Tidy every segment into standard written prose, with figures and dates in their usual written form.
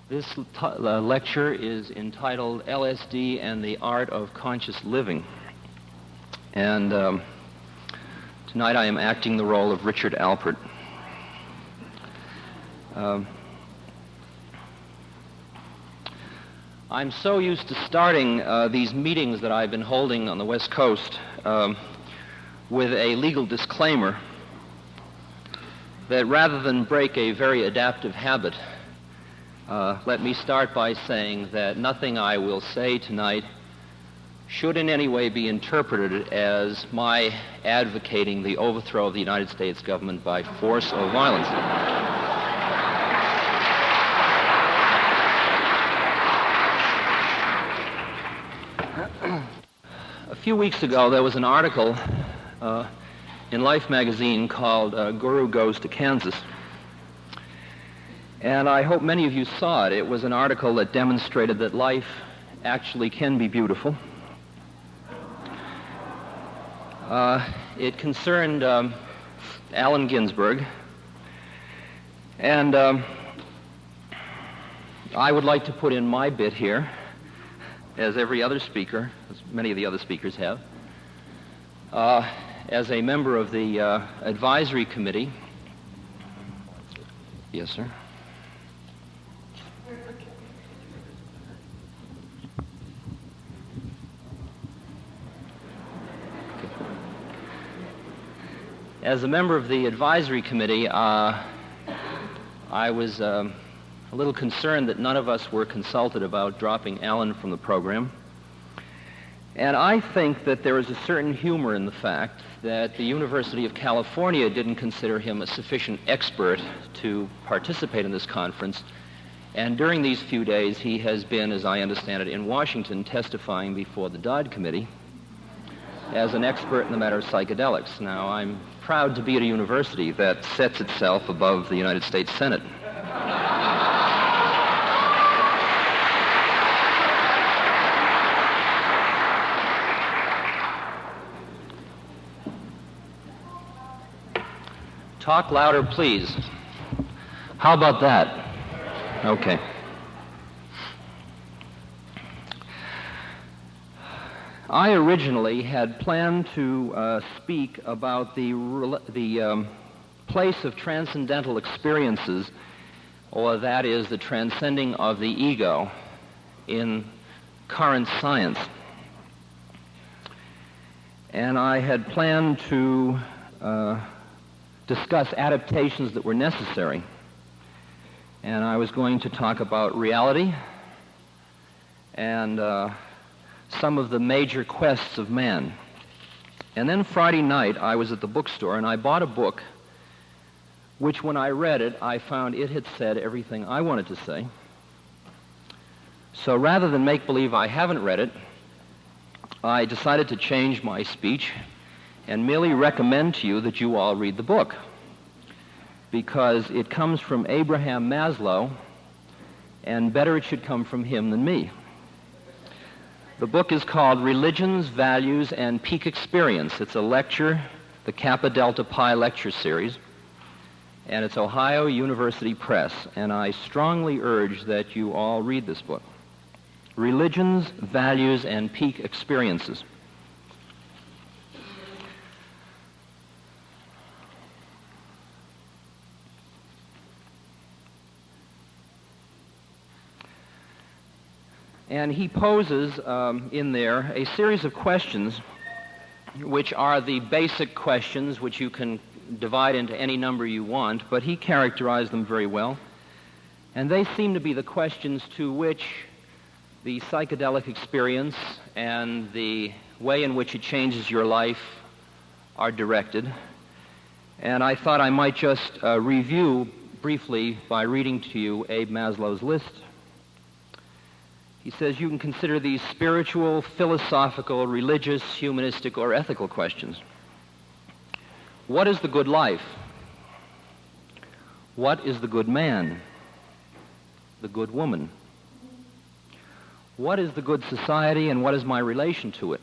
This lecture is entitled LSD and the Art of Conscious Living. And tonight I am acting the role of Richard Alpert. I'm so used to starting these meetings that I've been holding on the West Coast with a legal disclaimer that rather than break a very adaptive habit, let me start by saying that nothing I will say tonight should in any way be interpreted as my advocating the overthrow of the United States government by force or violence. A few weeks ago, there was an article in Life magazine called Guru Goes to Kansas. And I hope many of you saw it. It was an article that demonstrated that life actually can be beautiful. It concerned Allen Ginsberg. And I would like to put in my bit here, as every other speaker, as many of the other speakers have, as a member of the advisory committee. Yes, sir. As a member of the advisory committee, I was a little concerned that none of us were consulted about dropping Allen from the program. And I think that there is a certain humor in the fact that the University of California didn't consider him a sufficient expert to participate in this conference. And during these few days, he has been, as I understand it, in Washington testifying before the Dodd Committee as an expert in the matter of psychedelics. Now, I'm proud to be at a university that sets itself above the United States Senate. Talk louder, please. How about that? Okay. I originally had planned to speak about the place of transcendental experiences, or that is the transcending of the ego in current science. And I had planned to discuss adaptations that were necessary. And I was going to talk about reality and some of the major quests of man. And then Friday night, I was at the bookstore, and I bought a book which, when I read it, I found it had said everything I wanted to say. So rather than make believe I haven't read it, I decided to change my speech and merely recommend to you that you all read the book, because it comes from Abraham Maslow, and better it should come from him than me. The book is called Religions, Values, and Peak Experience. It's a lecture, the Kappa Delta Pi lecture series, and it's Ohio University Press, and I strongly urge that you all read this book. Religions, Values, and Peak Experiences. And he poses in there a series of questions which are the basic questions which you can divide into any number you want, but he characterized them very well. And they seem to be the questions to which the psychedelic experience and the way in which it changes your life are directed. And I thought I might just review briefly by reading to you Abe Maslow's list. He says you can consider these spiritual, philosophical, religious, humanistic, or ethical questions. What is the good life? What is the good man? The good woman? What is the good society, and what is my relation to it?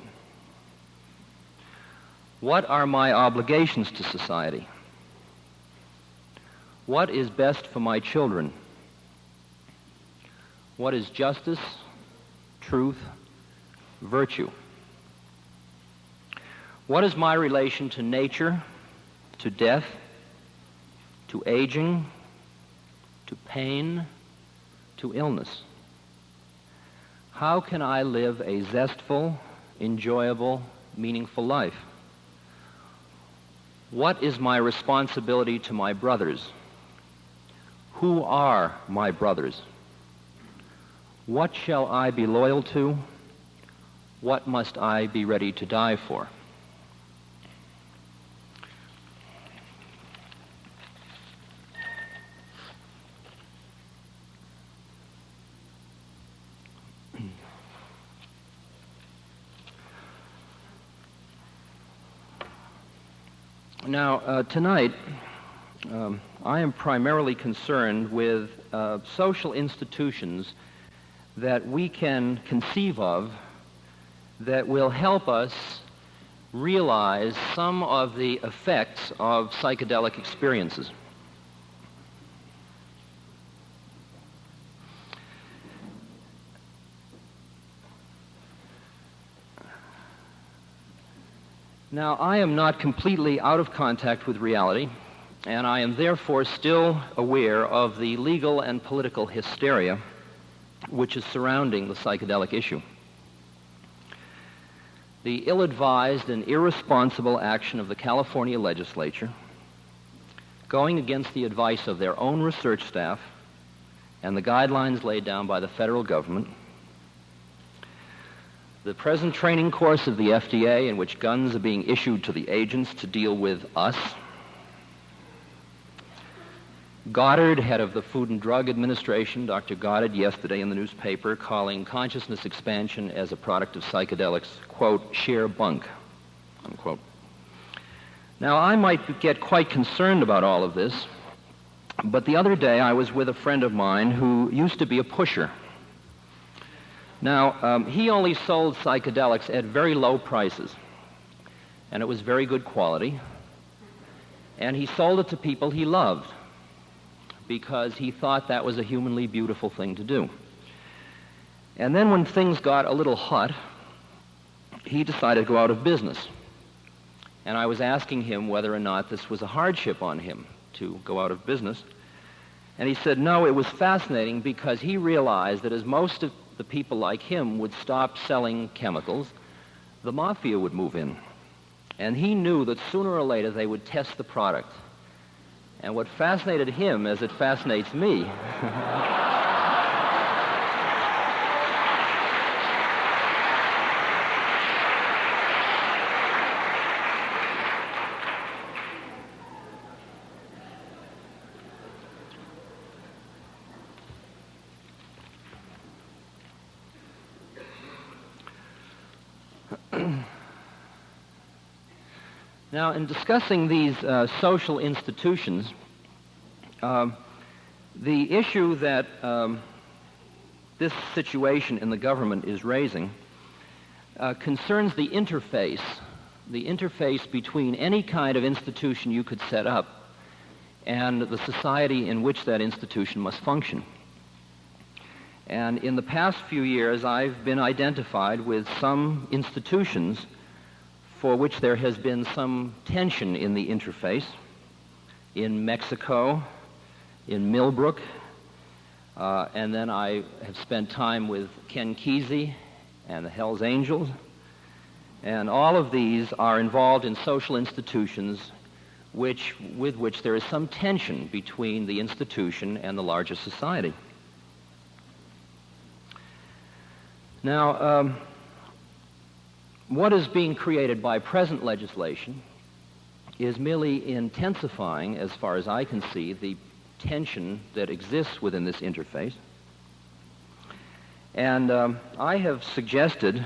What are my obligations to society? What is best for my children? What is justice, truth, virtue? What is my relation to nature, to death, to aging, to pain, to illness? How can I live a zestful, enjoyable, meaningful life? What is my responsibility to my brothers? Who are my brothers? What shall I be loyal to? What must I be ready to die for? Now, tonight, I am primarily concerned with social institutions that we can conceive of that will help us realize some of the effects of psychedelic experiences. Now, I am not completely out of contact with reality, and I am therefore still aware of the legal and political hysteria which is surrounding the psychedelic issue. The ill-advised and irresponsible action of the California legislature, going against the advice of their own research staff and the guidelines laid down by the federal government, the present training course of the FDA in which guns are being issued to the agents to deal with us, Goddard, head of the Food and Drug Administration, Dr. Goddard, yesterday in the newspaper, calling consciousness expansion as a product of psychedelics, quote, sheer bunk, unquote. Now, I might get quite concerned about all of this, but the other day I was with a friend of mine who used to be a pusher. Now, he only sold psychedelics at very low prices, and it was very good quality, and he sold it to people he loved because he thought that was a humanly beautiful thing to do. And then when things got a little hot, he decided to go out of business. And I was asking him whether or not this was a hardship on him to go out of business. And he said, no, it was fascinating because he realized that as most of the people like him would stop selling chemicals, the mafia would move in. And he knew that sooner or later they would test the product. And what fascinated him, as it fascinates me, now, in discussing these social institutions, the issue that this situation in the government is raising concerns the interface between any kind of institution you could set up and the society in which that institution must function. And in the past few years, I've been identified with some institutions for which there has been some tension in the interface. In Mexico, in Millbrook, and then I have spent time with Ken Kesey and the Hells Angels, and all of these are involved in social institutions with which there is some tension between the institution and the larger society. Now, what is being created by present legislation is merely intensifying, as far as I can see, the tension that exists within this interface. And I have suggested,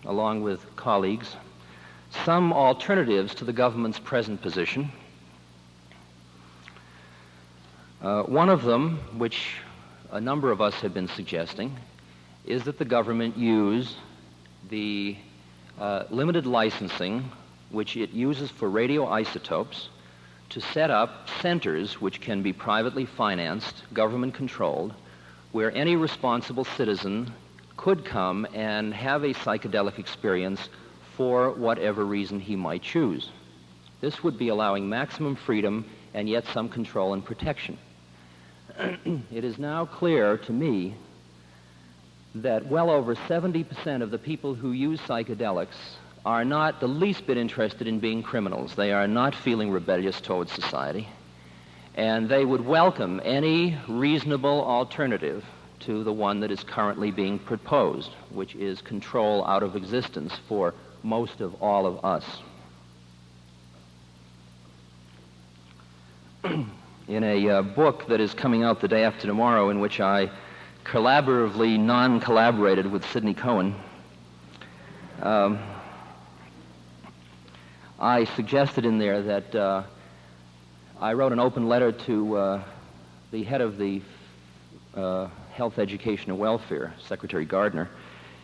along with colleagues, some alternatives to the government's present position. One of them, which a number of us have been suggesting, is that the government use the limited licensing which it uses for radioisotopes to set up centers which can be privately financed, government-controlled, where any responsible citizen could come and have a psychedelic experience for whatever reason he might choose. This would be allowing maximum freedom and yet some control and protection. It is now clear to me that well over 70% of the people who use psychedelics are not the least bit interested in being criminals. They are not feeling rebellious towards society, and they would welcome any reasonable alternative to the one that is currently being proposed, which is control out of existence for most of all of us. In a book that is coming out the day after tomorrow, in which I collaboratively non-collaborated with Sidney Cohen, I suggested in there that I wrote an open letter to the head of the Health, Education, and Welfare, Secretary Gardner,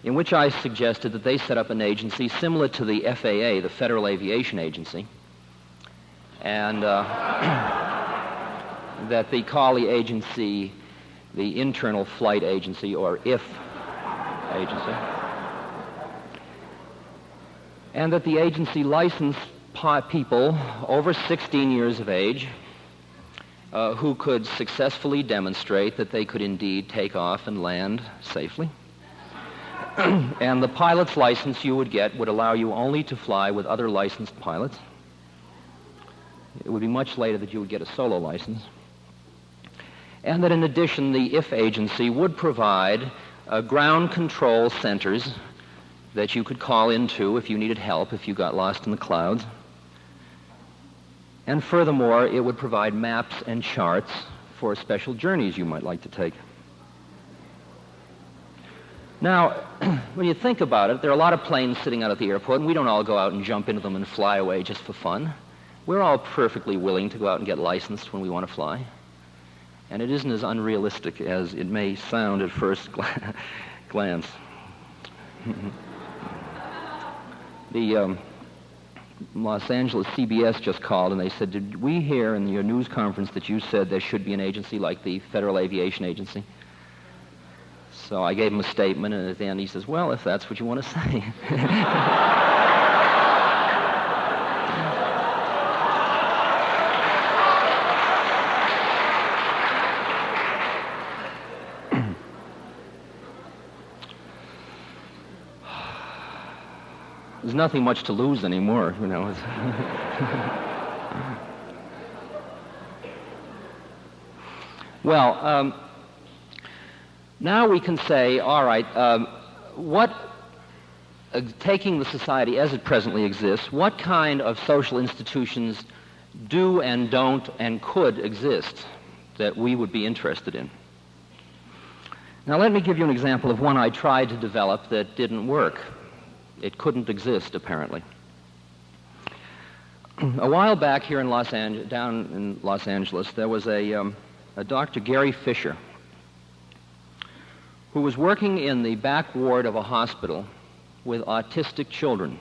in which I suggested that they set up an agency similar to the FAA, the Federal Aviation Agency, and that they call the agency the Internal Flight Agency, or IF agency, and that the agency licensed people over 16 years of age who could successfully demonstrate that they could indeed take off and land safely. And the pilot's license you would get would allow you only to fly with other licensed pilots. It would be much later that you would get a solo license. And that in addition, the IF agency would provide ground control centers that you could call into if you needed help, if you got lost in the clouds. And furthermore, it would provide maps and charts for special journeys you might like to take. Now, when you think about it, there are a lot of planes sitting out at the airport, and we don't all go out and jump into them and fly away just for fun. We're all perfectly willing to go out and get licensed when we want to fly. And it isn't as unrealistic as it may sound at first glance. The Los Angeles CBS just called, and they said, "Did we hear in your news conference that you said there should be an agency like the Federal Aviation Agency?" So I gave him a statement, and at the end he says, "Well, if that's what you want to say." There's nothing much to lose anymore, you know. Well, now we can say, all right, taking the society as it presently exists, what kind of social institutions do and don't and could exist that we would be interested in? Now let me give you an example of one I tried to develop that didn't work. It couldn't exist, apparently. A while back here in down in Los Angeles, there was a Dr. Gary Fisher who was working in the back ward of a hospital with autistic children.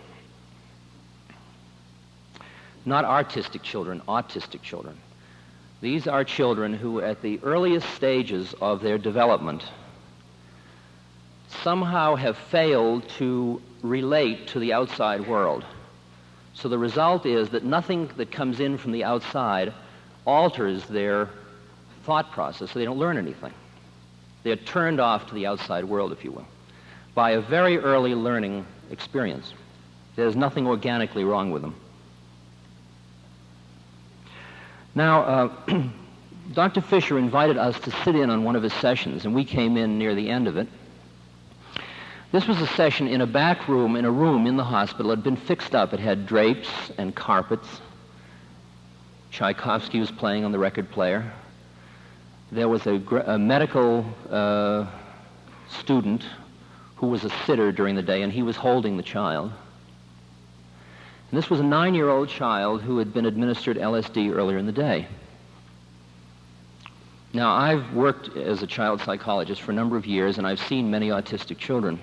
Not artistic children, autistic children. These are children who, at the earliest stages of their development, somehow have failed to relate to the outside world. So the result is that nothing that comes in from the outside alters their thought process, so they don't learn anything. They're turned off to the outside world, if you will, by a very early learning experience. There's nothing organically wrong with them. Now, Dr. Fisher invited us to sit in on one of his sessions, and we came in near the end of it. This was a session in a back room, in a room in the hospital. It had been fixed up. It had drapes and carpets. Tchaikovsky was playing on the record player. There was a medical student who was a sitter during the day, and he was holding the child. And this was a 9-year-old child who had been administered LSD earlier in the day. Now, I've worked as a child psychologist for a number of years, and I've seen many autistic children.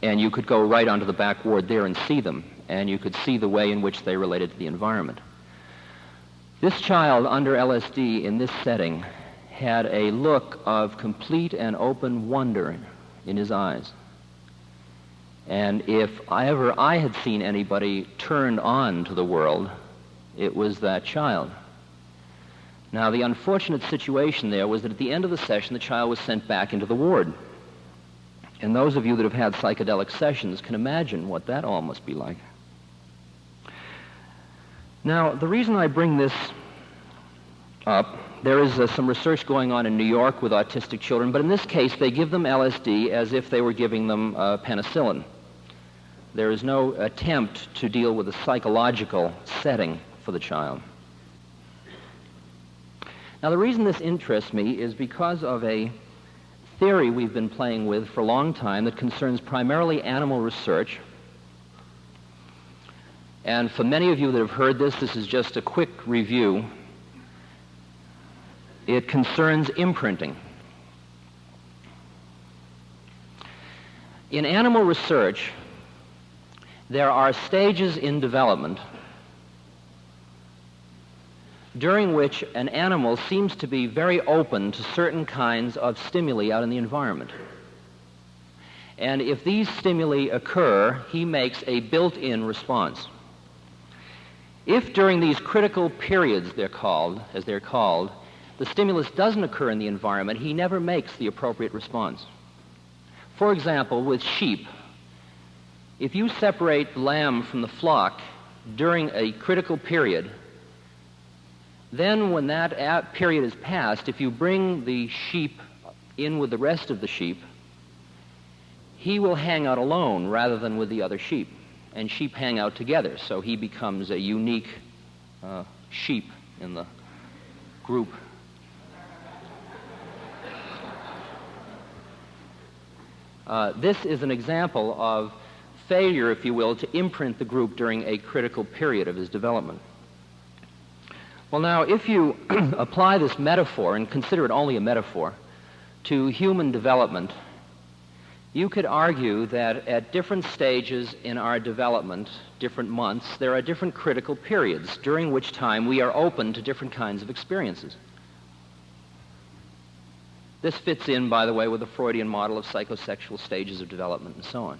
And you could go right onto the back ward there and see them, and you could see the way in which they related to the environment. This child under LSD in this setting had a look of complete and open wonder in his eyes. And if ever I had seen anybody turned on to the world, it was that child. Now, the unfortunate situation there was that at the end of the session, the child was sent back into the ward. And those of you that have had psychedelic sessions can imagine what that all must be like. Now, the reason I bring this up, there is some research going on in New York with autistic children, but in this case, they give them LSD as if they were giving them penicillin. There is no attempt to deal with a psychological setting for the child. Now, the reason this interests me is because of a theory we've been playing with for a long time that concerns primarily animal research. And for many of you that have heard this, this is just a quick review. It concerns imprinting. In animal research, there are stages in development during which an animal seems to be very open to certain kinds of stimuli out in the environment. And if these stimuli occur, he makes a built-in response. If during these critical periods, as they're called, the stimulus doesn't occur in the environment, he never makes the appropriate response. For example, with sheep, if you separate the lamb from the flock during a critical period, then when that period is passed, if you bring the sheep in with the rest of the sheep, he will hang out alone rather than with the other sheep. And sheep hang out together, so he becomes a unique sheep in the group. This is an example of failure, if you will, to imprint the group during a critical period of his development. Well, now, if you apply this metaphor, and consider it only a metaphor, to human development, you could argue that at different stages in our development, different months, there are different critical periods during which time we are open to different kinds of experiences. This fits in, by the way, with the Freudian model of psychosexual stages of development and so on.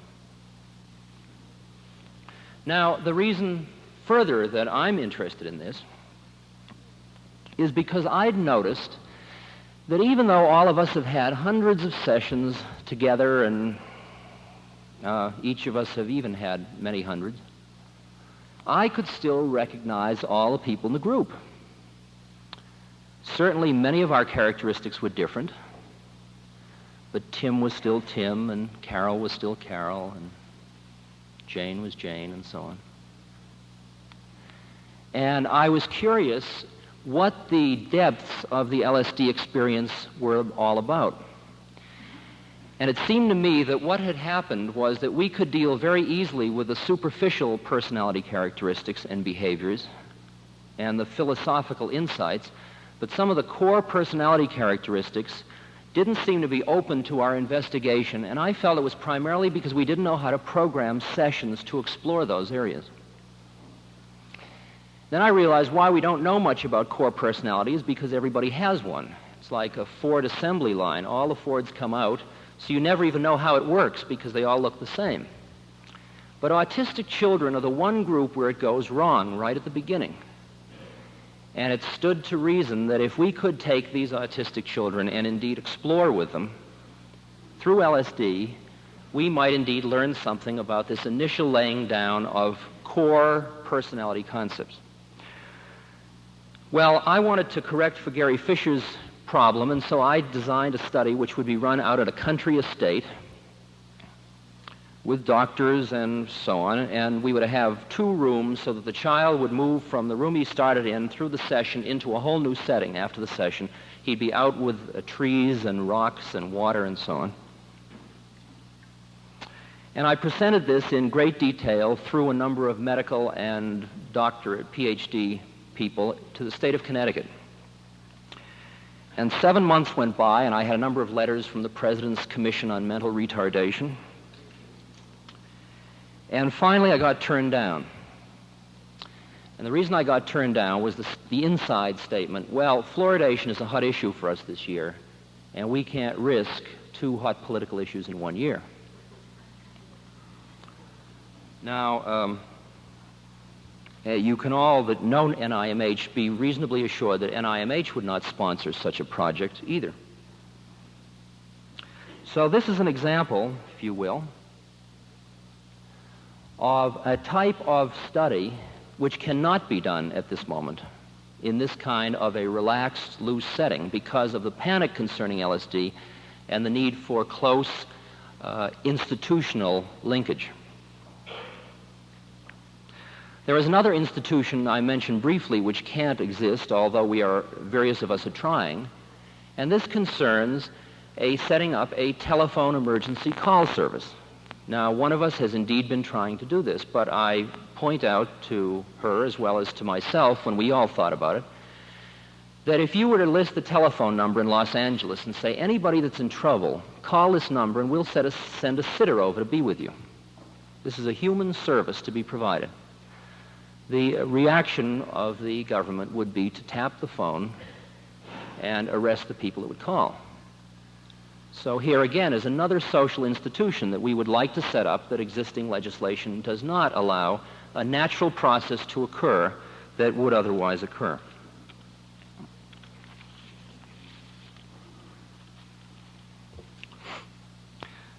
Now, the reason further that I'm interested in this is because I'd noticed that even though all of us have had hundreds of sessions together, and each of us have even had many hundreds, I could still recognize all the people in the group. Certainly many of our characteristics were different, but Tim was still Tim, and Carol was still Carol, and Jane was Jane, and so on. And I was curious what the depths of the LSD experience were all about. And it seemed to me that what had happened was that we could deal very easily with the superficial personality characteristics and behaviors and the philosophical insights, but some of the core personality characteristics didn't seem to be open to our investigation, and I felt it was primarily because we didn't know how to program sessions to explore those areas. Then I realized why we don't know much about core personality is because everybody has one. It's like a Ford assembly line. All the Fords come out, so you never even know how it works because they all look the same. But autistic children are the one group where it goes wrong right at the beginning. And it stood to reason that if we could take these autistic children and indeed explore with them through LSD, we might indeed learn something about this initial laying down of core personality concepts. Well, I wanted to correct for Gary Fisher's problem, and so I designed a study which would be run out at a country estate with doctors and so on, and we would have 2 rooms so that the child would move from the room he started in through the session into a whole new setting after the session. He'd be out with trees and rocks and water and so on. And I presented this in great detail through a number of medical and doctorate, PhD people to the state of Connecticut. And 7 months went by, and I had a number of letters from the President's Commission on Mental Retardation. And finally, I got turned down. And the reason I got turned down was the inside statement, well, fluoridation is a hot issue for us this year, and we can't risk 2 hot political issues in 1 year. Now, you can all that know NIMH be reasonably assured that NIMH would not sponsor such a project either. So this is an example, if you will, of a type of study which cannot be done at this moment in this kind of a relaxed, loose setting because of the panic concerning LSD and the need for close institutional linkage. There is another institution I mentioned briefly which can't exist, although various of us are trying, and this concerns setting up a telephone emergency call service. Now, one of us has indeed been trying to do this, but I point out to her, as well as to myself, when we all thought about it, that if you were to list the telephone number in Los Angeles and say, anybody that's in trouble, call this number and we'll send a sitter over to be with you. This is a human service to be provided. The reaction of the government would be to tap the phone and arrest the people that would call. So here again is another social institution that we would like to set up that existing legislation does not allow a natural process to occur that would otherwise occur.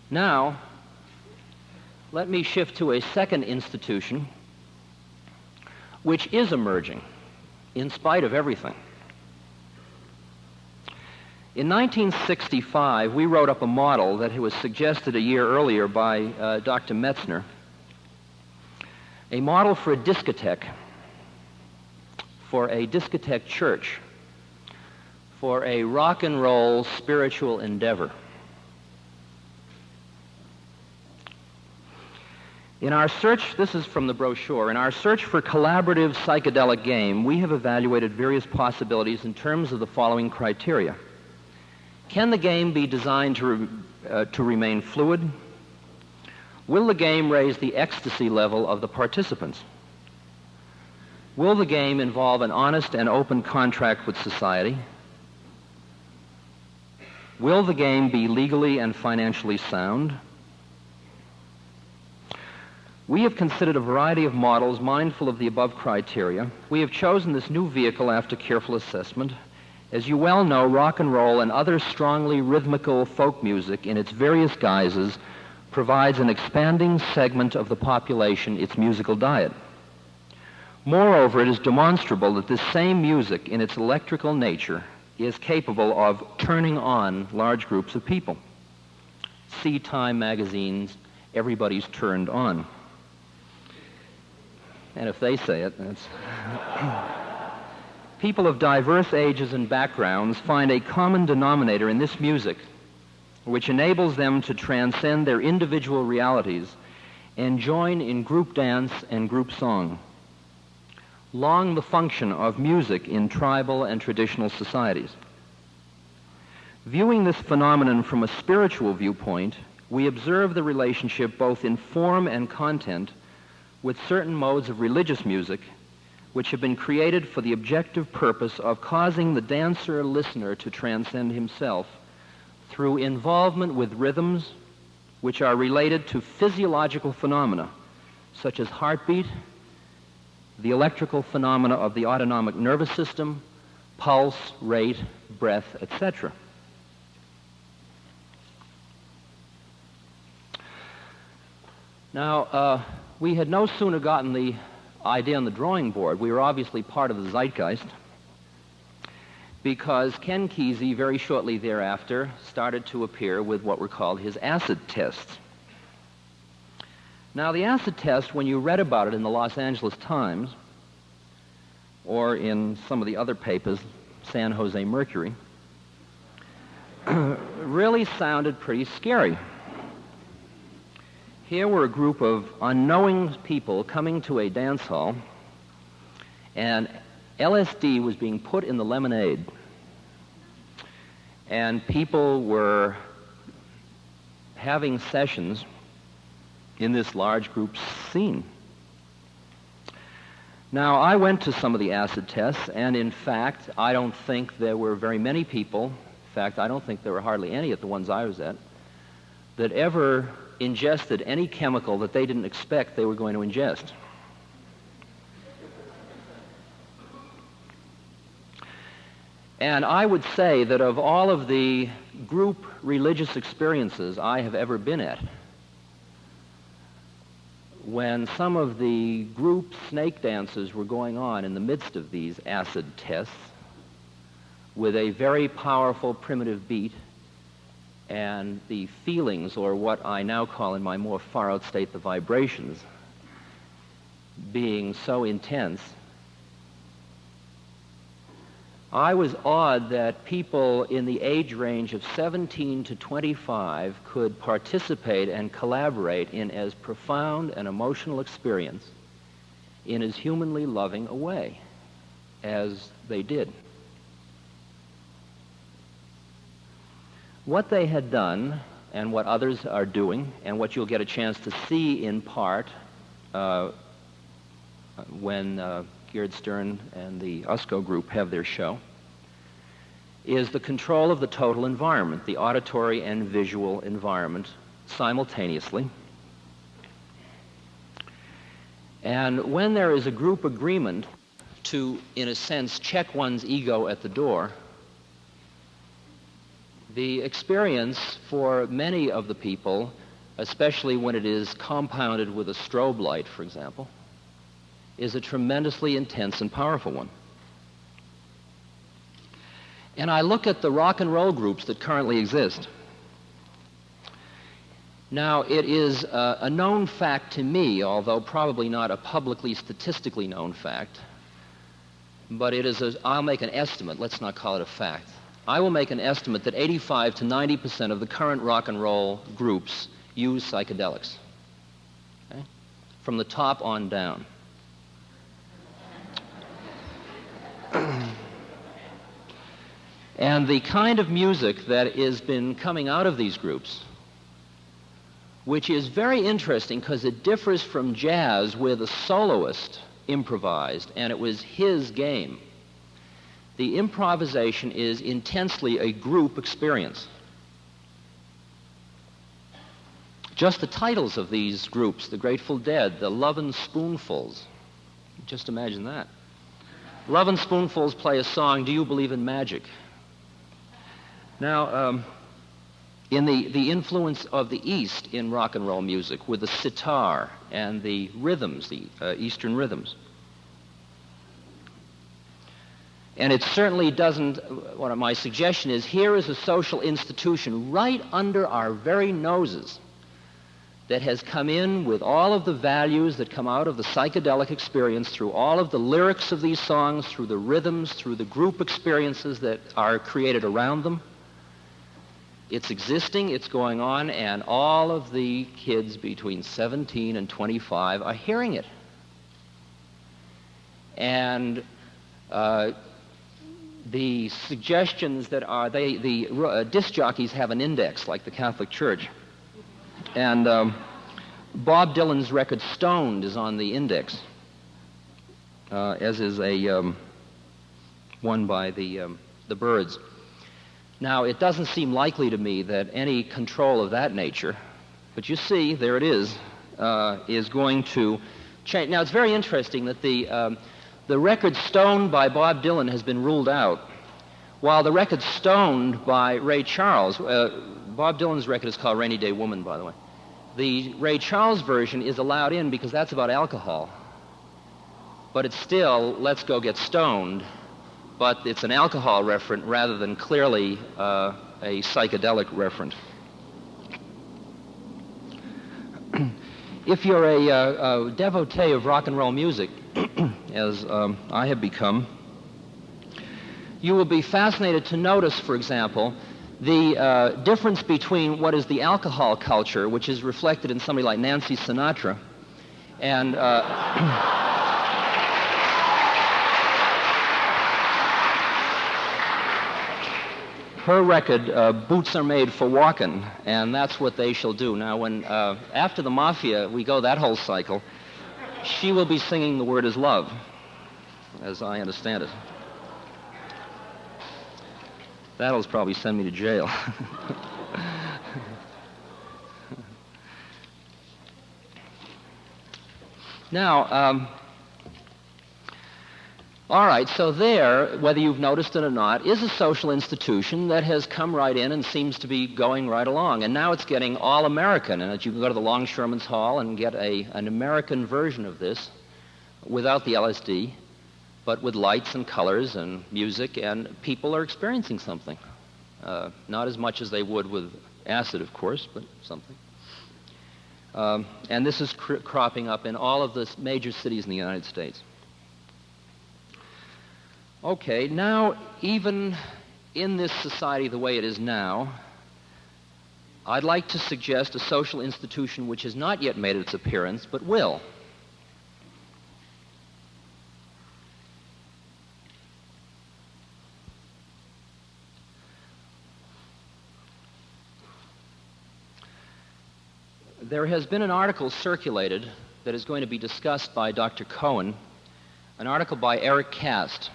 Now, let me shift to a second institution which is emerging in spite of everything. In 1965, we wrote up a model that was suggested a year earlier by Dr. Metzner, a model for a discotheque church, for a rock and roll spiritual endeavor. In our search, this is from the brochure, in our search for collaborative psychedelic game, we have evaluated various possibilities in terms of the following criteria. Can the game be designed to remain fluid? Will the game raise the ecstasy level of the participants? Will the game involve an honest and open contract with society? Will the game be legally and financially sound? We have considered a variety of models mindful of the above criteria. We have chosen this new vehicle after careful assessment. As you well know, rock and roll and other strongly rhythmical folk music in its various guises provides an expanding segment of the population its musical diet. Moreover, it is demonstrable that this same music in its electrical nature is capable of turning on large groups of people. See Time magazine's Everybody's Turned On. And if they say it, that's... People of diverse ages and backgrounds find a common denominator in this music, which enables them to transcend their individual realities and join in group dance and group song. Long the function of music in tribal and traditional societies. Viewing this phenomenon from a spiritual viewpoint, we observe the relationship both in form and content with certain modes of religious music which have been created for the objective purpose of causing the dancer-listener to transcend himself through involvement with rhythms which are related to physiological phenomena, such as heartbeat, the electrical phenomena of the autonomic nervous system, pulse, rate, breath, etc. Now, we had no sooner gotten the idea on the drawing board. We were obviously part of the zeitgeist because Ken Kesey very shortly thereafter started to appear with what were called his acid tests. Now, the acid test, when you read about it in the Los Angeles Times or in some of the other papers, San Jose Mercury, really sounded pretty scary. Here were a group of unknowing people coming to a dance hall, and LSD was being put in the lemonade, and people were having sessions in this large group scene. Now, I went to some of the acid tests, and in fact, I don't think there were very many people, in fact, I don't think there were hardly any at the ones I was at, that ever ingested any chemical that they didn't expect they were going to ingest. And I would say that of all of the group religious experiences I have ever been at, when some of the group snake dances were going on in the midst of these acid tests with a very powerful primitive beat and the feelings, or what I now call in my more far-out state, the vibrations, being so intense, I was awed that people in the age range of 17 to 25 could participate and collaborate in as profound an emotional experience in as humanly loving a way as they did. What they had done, and what others are doing, and what you'll get a chance to see in part when Geared Stern and the USCO group have their show, is the control of the total environment, the auditory and visual environment simultaneously. And when there is a group agreement to, in a sense, check one's ego at the door, the experience for many of the people, especially when it is compounded with a strobe light, for example, is a tremendously intense and powerful one. And I look at the rock and roll groups that currently exist. Now, it is a known fact to me, although probably not a publicly statistically known fact, but it is I'll make an estimate, let's not call it a fact. I will make an estimate that 85 to 90% of the current rock and roll groups use psychedelics, okay? From the top on down. And the kind of music that has been coming out of these groups, which is very interesting because it differs from jazz where the soloist improvised and it was his game. The improvisation is intensely a group experience. Just the titles of these groups, the Grateful Dead, the Lovin' Spoonfuls, just imagine that. Lovin' Spoonfuls play a song, Do You Believe in Magic? Now, in the influence of the East in rock and roll music with the sitar and the rhythms, the Eastern rhythms. And it certainly doesn't, what my suggestion is, here is a social institution right under our very noses that has come in with all of the values that come out of the psychedelic experience through all of the lyrics of these songs, through the rhythms, through the group experiences that are created around them. It's existing, it's going on, and all of the kids between 17 and 25 are hearing it. And the suggestions that are, the disc jockeys have an index like the Catholic Church. And Bob Dylan's record Stoned is on the index, as is a one by the Byrds. Now, it doesn't seem likely to me that any control of that nature, but you see, there it is going to change. Now, it's very interesting that the record Stoned by Bob Dylan has been ruled out, while the record Stoned by Ray Charles, Bob Dylan's record is called Rainy Day Woman, by the way. The Ray Charles version is allowed in because that's about alcohol, but it's still, let's go get stoned, but it's an alcohol referent rather than clearly a psychedelic referent. If you're a devotee of rock and roll music, as I have become, you will be fascinated to notice, for example, the difference between what is the alcohol culture, which is reflected in somebody like Nancy Sinatra, and her record, Boots Are Made for Walkin', and that's what they shall do. Now, when after the Mafia, we go that whole cycle, she will be singing The Word Is Love. as I understand it. That'll probably send me to jail. Now, all right, so there, whether you've noticed it or not, is a social institution that has come right in and seems to be going right along. And now it's getting all American, and you can go to the Longshoremen's Hall and get an American version of this without the LSD, but with lights and colors and music, and people are experiencing something. Not as much as they would with acid, of course, but something. And this is cropping up in all of the major cities in the United States. Okay, now, even in this society the way it is now, I'd like to suggest a social institution which has not yet made its appearance, but will. There has been an article circulated that is going to be discussed by Dr. Cohen, an article by Eric Cast.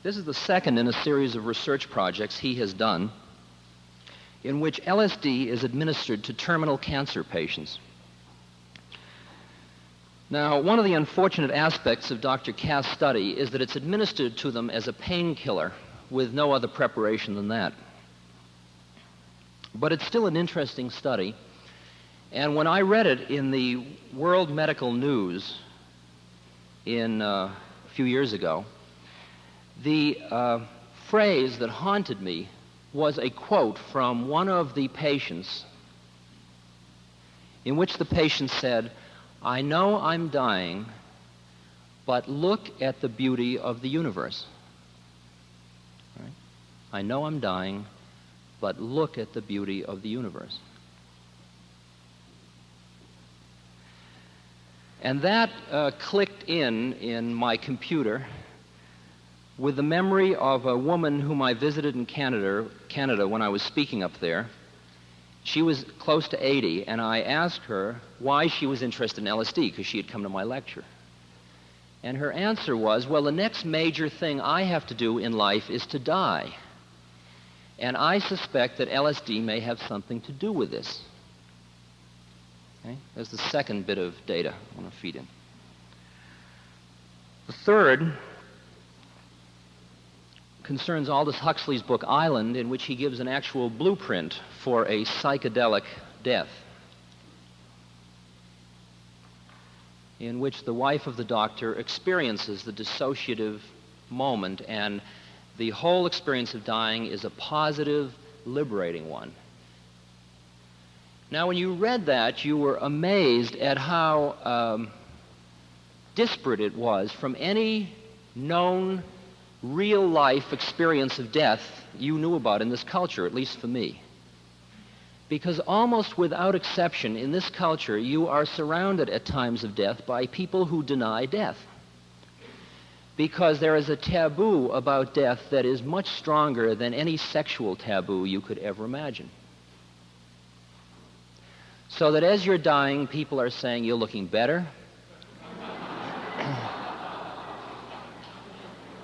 This is the second in a series of research projects he has done in which LSD is administered to terminal cancer patients. Now, one of the unfortunate aspects of Dr. Cast's study is that it's administered to them as a painkiller with no other preparation than that. But it's still an interesting study. And when I read it in the World Medical News a few years ago, the phrase that haunted me was a quote from one of the patients in which the patient said, "I know I'm dying, but look at the beauty of the universe." Right? I know I'm dying, but look at the beauty of the universe. And that clicked in my computer with the memory of a woman whom I visited in Canada when I was speaking up there. She was close to 80, and I asked her why she was interested in LSD, because she had come to my lecture. And her answer was, well, the next major thing I have to do in life is to die. And I suspect that LSD may have something to do with this. Okay? There's the second bit of data I want to feed in. The third concerns Aldous Huxley's book Island, in which he gives an actual blueprint for a psychedelic death, in which the wife of the doctor experiences the dissociative moment, and the whole experience of dying is a positive, liberating one. Now, when you read that, you were amazed at how disparate it was from any known real-life experience of death you knew about in this culture, at least for me. Because almost without exception, in this culture, you are surrounded at times of death by people who deny death. Because there is a taboo about death that is much stronger than any sexual taboo you could ever imagine. So that as you're dying, people are saying, "You're looking better."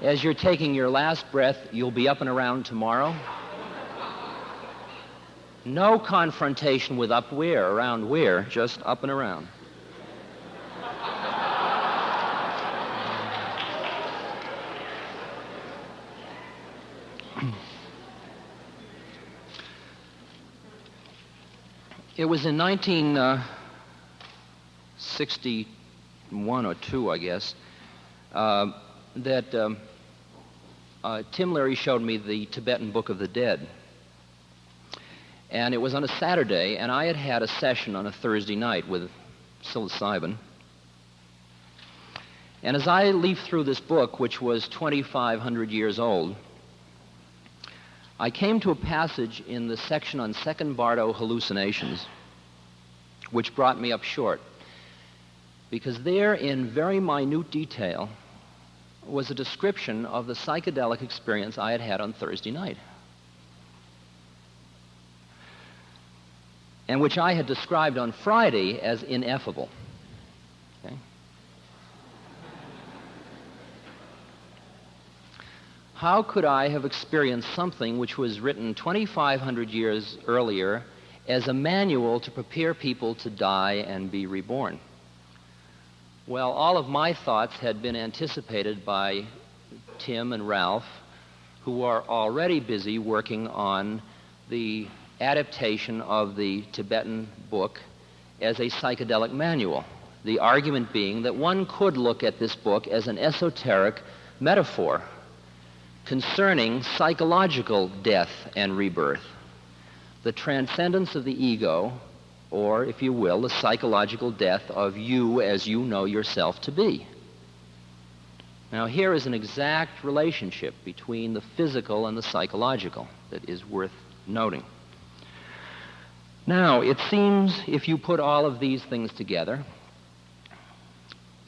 As you're taking your last breath, "You'll be up and around tomorrow." No confrontation with up where, around where, just up and around. It was in 1961 or 2, I guess, that Tim Leary showed me the Tibetan Book of the Dead. And it was on a Saturday, and I had had a session on a Thursday night with psilocybin. And as I leafed through this book, which was 2,500 years old, I came to a passage in the section on second Bardo hallucinations, which brought me up short. Because there, in very minute detail, was a description of the psychedelic experience I had had on Thursday night, and which I had described on Friday as ineffable. Okay? how could I have experienced something which was written 2,500 years earlier as a manual to prepare people to die and be reborn? Well, all of my thoughts had been anticipated by Tim and Ralph, who are already busy working on the adaptation of the Tibetan book as a psychedelic manual. The argument being that one could look at this book as an esoteric metaphor concerning psychological death and rebirth, the transcendence of the ego, or, if you will, the psychological death of you as you know yourself to be. Now, here is an exact relationship between the physical and the psychological that is worth noting. Now, it seems, if you put all of these things together,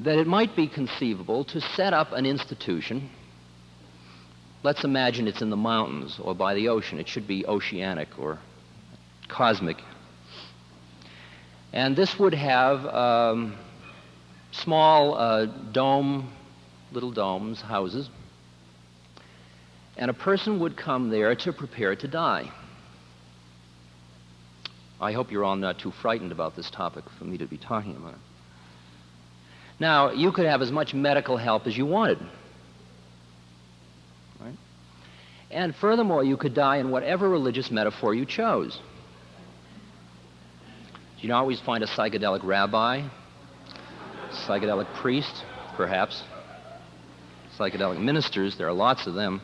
that it might be conceivable to set up an institution. Let's imagine it's in the mountains or by the ocean. It should be oceanic or cosmic. And this would have small little domes, houses, and a person would come there to prepare to die. I hope you're all not too frightened about this topic for me to be talking about it. Now, you could have as much medical help as you wanted, right? And furthermore, you could die in whatever religious metaphor you chose. You don't always find a psychedelic rabbi, psychedelic priest, perhaps, psychedelic ministers. There are lots of them.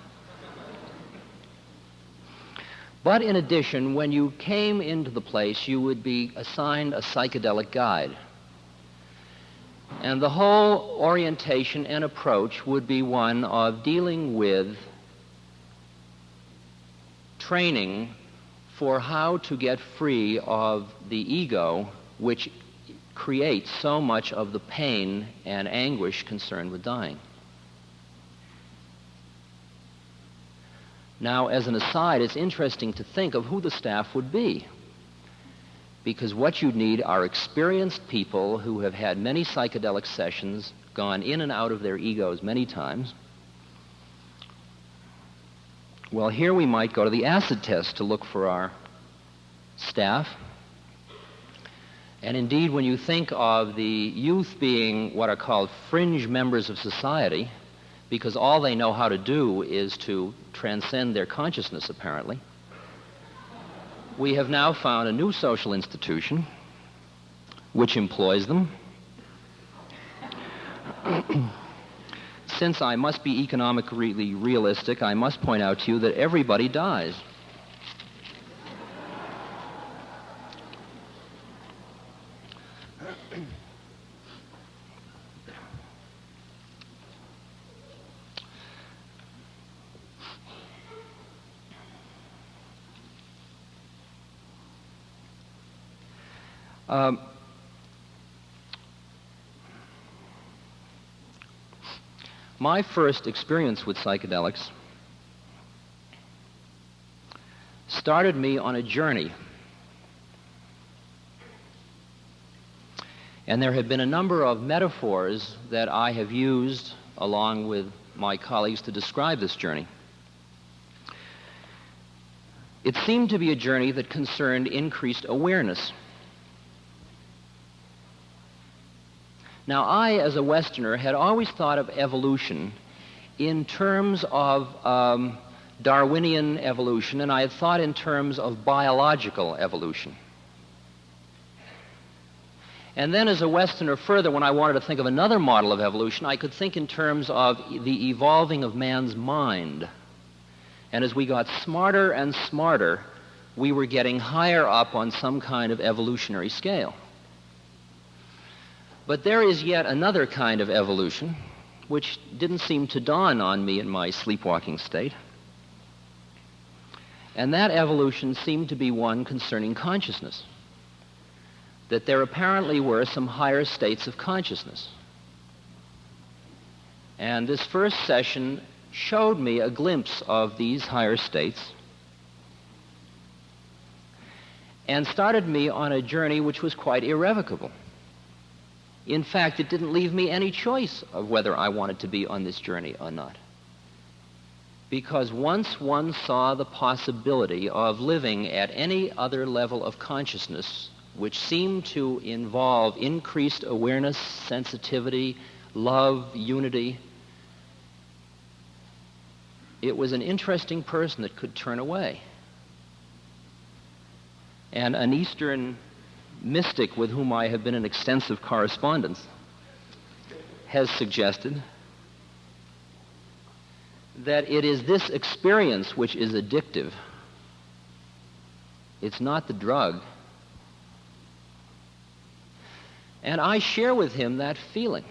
But in addition, when you came into the place, you would be assigned a psychedelic guide. And the whole orientation and approach would be one of dealing with training for how to get free of the ego, which creates so much of the pain and anguish concerned with dying. Now, as an aside, it's interesting to think of who the staff would be, because what you need are experienced people who have had many psychedelic sessions, gone in and out of their egos many times. Well, here we might go to the acid test to look for our staff. And indeed, when you think of the youth being what are called fringe members of society, because all they know how to do is to transcend their consciousness, apparently, we have now found a new social institution which employs them. Since I must be economically realistic, I must point out to you that everybody dies. My first experience with psychedelics started me on a journey. And there have been a number of metaphors that I have used along with my colleagues to describe this journey. It seemed to be a journey that concerned increased awareness. Now, I, as a Westerner, had always thought of evolution in terms of Darwinian evolution, and I had thought in terms of biological evolution. And then, as a Westerner, further, when I wanted to think of another model of evolution, I could think in terms of the evolving of man's mind. And as we got smarter and smarter, we were getting higher up on some kind of evolutionary scale. But there is yet another kind of evolution which didn't seem to dawn on me in my sleepwalking state. And that evolution seemed to be one concerning consciousness, that there apparently were some higher states of consciousness. And this first session showed me a glimpse of these higher states and started me on a journey which was quite irrevocable. In fact, it didn't leave me any choice of whether I wanted to be on this journey or not. Because once one saw the possibility of living at any other level of consciousness, which seemed to involve increased awareness, sensitivity, love, unity, it was an interesting person that could turn away. And an Eastern mystic with whom I have been in extensive correspondence has suggested that it is this experience which is addictive. It's not the drug. And I share with him that feeling.